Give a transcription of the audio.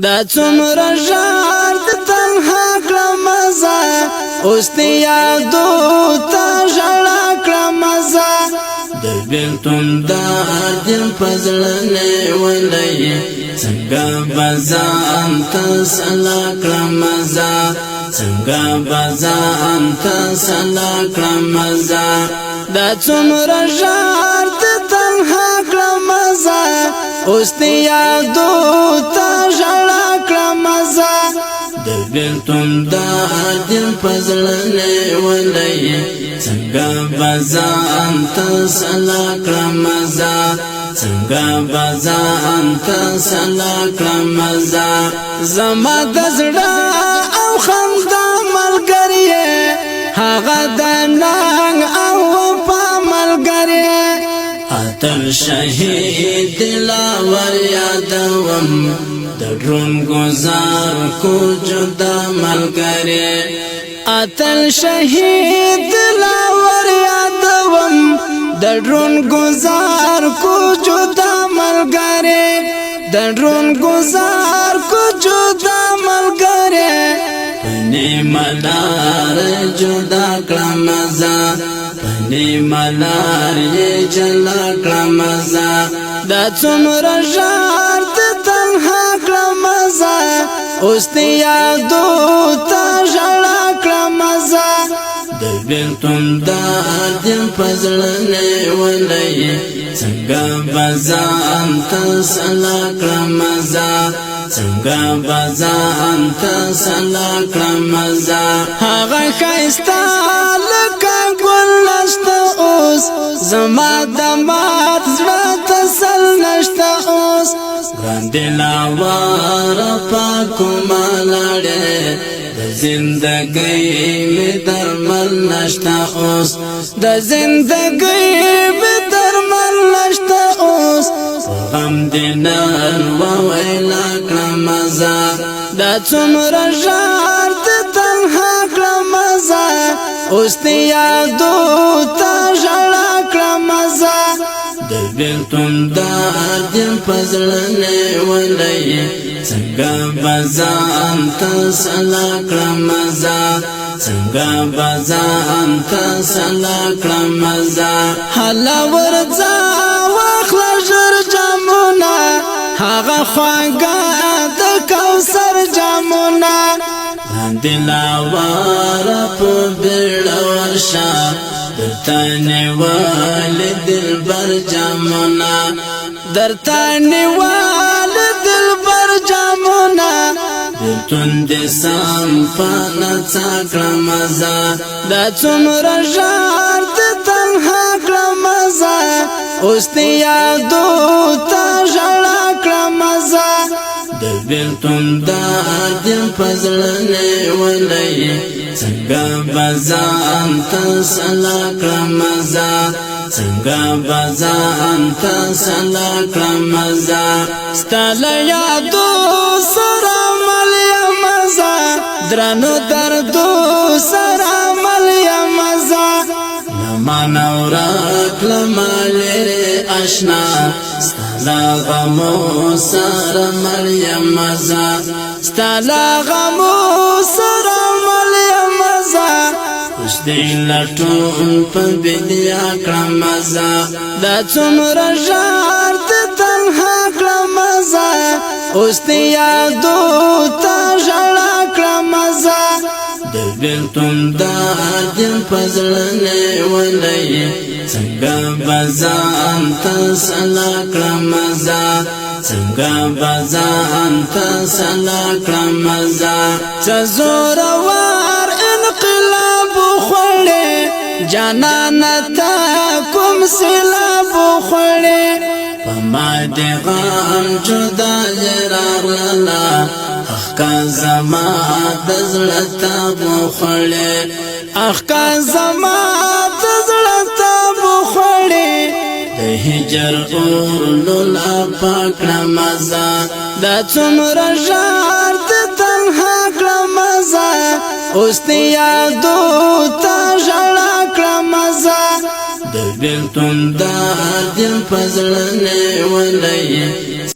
دا څومره ژر د تنها کړم مزه اوس دې یادو ته ژړا کړم مزه د بېلتون درد په زړه نیولی څنګه به ځان ته سلا کړم مزه څنګه به ځان ته سلا کړم مزه دا څومره ژر د تنها کړم مزه اوس دې یادو ته ژړا کړم مزه د بېلتون درد په زړه نیولی څنګه به ځان ته سلا کړم مزه څنګه به ځان ته سلا کړم مزه زما د زړه او خندا ملګری هغه د ننګ او وفا ملګری اتل شهید دلاور یادوم د ډرون گزار کو جدا ملګری اتل شهید دلاور یادوم د ډرون گزار کو جدا ملګری د ډرون گزار کو جدا ملګری پنی ملار جدا کړم مزه پنی ملار یې جلا کړم مزه دا څومره ژر د تنها کړم مزه اوس دې یادو ته ژړا کړم مزه د بېلتون درد په زړه نیولی څنګه به ځان ته سلا کړم مزه څنګه به ځان ته سلا کړم مزه هغه ښایسته لکه ګل نشته اوس زما د مات زړه تسل نشته اوس ګران دلاور پاکو مالاړې د زندګۍ مې درمل نشته اوس د زندګۍ مې درمل نشته اوس غم دې نن وویلا کړم مزه دا څومره ژر د تنها کړم مزه اوس دې یادو ته ژړا کړم مزه د بېلتون درد په زړه نیولی څنګه به ځان ته سلا کړم مزه څنګه به ځان ته سلا کړم مزه هله ورځه واخله ژر جامونه هغه خواږه د کوثر جامونه لاندې لاواره په بیړه ورشه درته نیولې دلبر جامونه درته نیولې دلبر جامونه بېلتون دې سم په نڅا کړم مزه دا څومره ژر د تنها کړم مزه اوس دې یادو ته ژړا کړم مزه د بېلتون درد په زړه نیولی څنګه به ځان ته سلا کړم مزه څنګه به ځان ته سلا کړم مزه ستا له یادو سره مل یم مزه درنو دردو سره مل یم مزه له مانه ورک له ما لرې اشنا ستا له غمو سره مل یم مزه ستا له غمو سره مل یم مزه اوس دې لټون په بیدیا کړم مزه دا څومره ژر د تنها کړم مزه اوس دې یادو ته ژړا کړم مزه د بېلتون درد په زړه نیولی څنګه به ځان ته سلا کړم مزه څنګه به ځان ته سلا کړم مزه څه زورور انقلاب وخوړې جانانه ته کوم سیلاب وخوړې په ما دې غم جدا راغله اخ کا زما د زړه تاب وخوړې اخ کا زما د زړه تاب وخوړې د هجر اور لولا پاکړه مزه دا څومره ژر د تنها کړم مزه اوس دې یادو ته ژړا کړم مزه د بېلتون درد په زړه نیولی